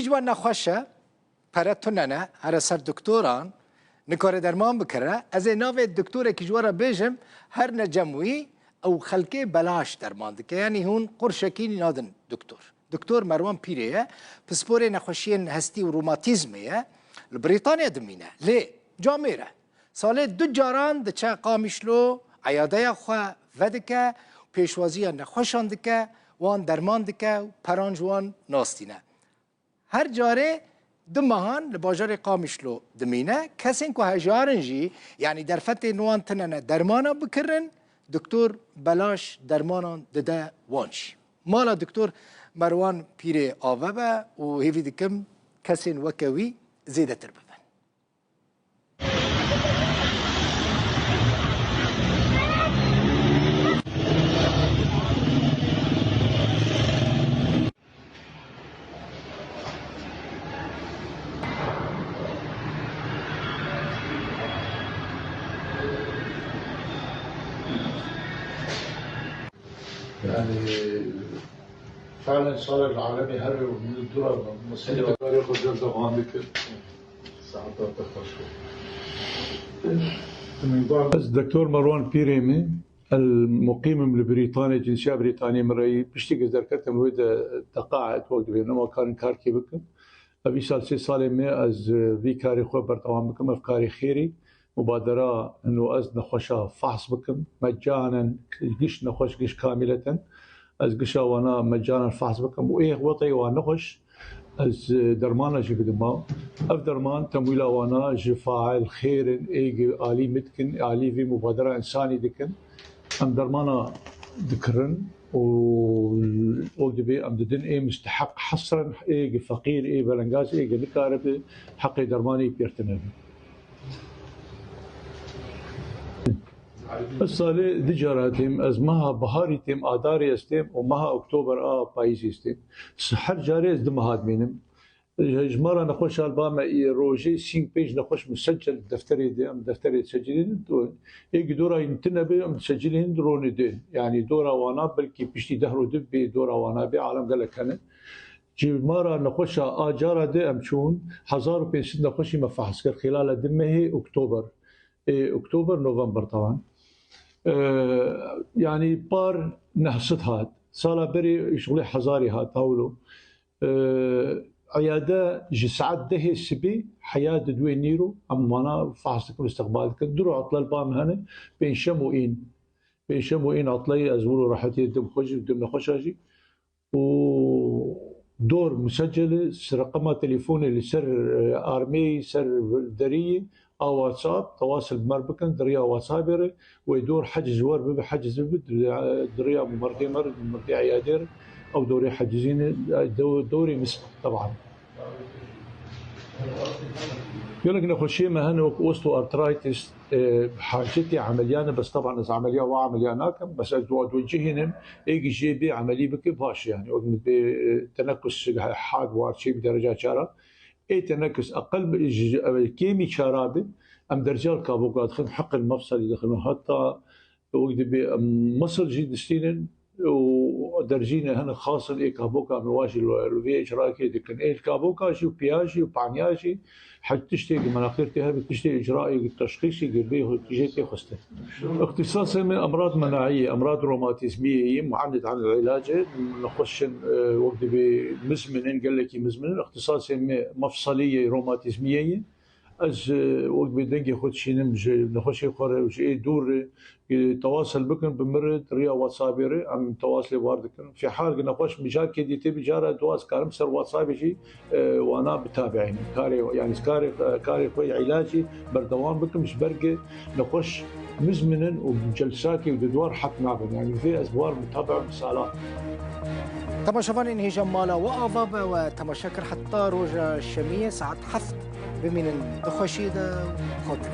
جوان نخوشه پرتوننه هر سر دکتران نکار درمان بکره از ناو دکتور که جوارا بیجم هر نجموی او خلقه بلاش درمان دکه یعنی هون قرشکی نادن دکتور مروان پیره پسپور نخوشی هستی و روماتیزمیه لبریتانیا دمینه لی جامعه ساله 2 جاران دچه قامیشلو عیاده خواه ودکه پیشوازی نخوشان دکه وان درمان دکه و پرانجوان ناستینه هر جاره 2 ماهان لباجار قامیشلو دمینه کسین که هجارن جی یعنی در فتح نوان تننه درمانا بکرن دکتور بلاش درمانان دده وانش مالا دکتور مروان پیره آوه با و هیوی دکم کسین وکوی زیده تر ببن يعني فعلا صار العالمي هرب من الدرة المصرية ياخذ جلسة وعندك ساعات تخشوا الدكتور مروان بيريمي المقيم من بريطانيا جنسية بريطانية مرأي بشتي قدر كتم ويدا تقاعد وقت بينما كان كاركي بكم أبي سال مي از في كاري خو برطوان بكم أفكاري خيري مبادرة انه از نخوشا فحص بكم مجانا قش نخوش قش كاملة از قشا وانا مجانا فحص بكم وايه وطي ونخش از درمانا جي قدما اف درمان تمويلا وانا جي فاعل خير ايجي الي متكن الي في مبادرة انساني دكن ام درمانا ذكرن و بي ام ددن اي مستحق حصرا ايجي فقير اي بلنغاز ايجي نكارب حقي درماني بيرتنبي الصالة دجاراتهم از مها بهاري تيم آداري استيم ومها أكتوبر بايزي استيم هر جاري از دمهاد مينم جمارة نخوش الباما روجي 5 بيج نخوش مسجل دفتري دي ام دفتري تسجلين ايق دورا ينتنبي ام تسجلين دروني دي يعني دورا وانا بلكي بيشتي دهرو دبي دورا وانا بي عالم قال لك انا جمارة نخوش آجارة دي ام شون 1500 نخوشي مفحص كر خلال دمه أكتوبر أكتوبر نوفمبر طبعا يعني بار نحصت هاد صار بري شغلي حزاري هاد هولو عيادة جسعد ده السبي حياة دوي نيرو أما أنا فحص كل استقبال كدرو عطل البام هنا بين شموئين عطلي أزولو راحتي دم خوش دم نخوشاجي ودور مسجلة رقم تليفوني لسر آرمي سر دريه او واتساب تواصل بمربكن دريا واتسابر ويدور حجز ور بحجز دريا مردي عيادير او دوري حجزين دوري مسك طبعا يقول لك نخشي مهن وسطو ارترايتس حاجتي عمليانه بس طبعا اذا عمليه وعملياناكم بس توجهن يجي جيبي عمليه بك باش يعني وقت تنكس حاد وارشي بدرجات شارع اي تنكس اقل كيمي شرابي ام درجال كابوكات خن حق المفصل يدخلون حتى وقت مصر جي دستين ودرجينا هنا خاص اي كابوكا من واجي الوفي اجراء كان اي الكابوكا شي وبياجي وبانياجي حتى تشتي مناخير تهب تشتي اجرائي التشخيصي قلبي تجيتي خسته اختصاصا من امراض مناعيه امراض روماتيزميه معند عن العلاج نخش وقت بمزمن قال لك مزمن اختصاص مفصليه روماتيزميه از وقت بدنجي خد شي نمج نخش قرر وشي دور تواصل بكن بمرد ريا واتسابيري ام تواصل واردكن في حال نخش مجال كدي تبي جاره دواس كارم سر واتساب شي وانا بتابعين كاري يعني كاري خوي علاجي بردوام بكن مش برقه نخش مزمنا وبجلساتي ودوار حق معبن يعني في ادوار متابعه مسالات تماشافان انهجام مالا وأضاب وتماشاكر حتى روجا الشامية ساعات حفظ بمن الدخشيدة خضر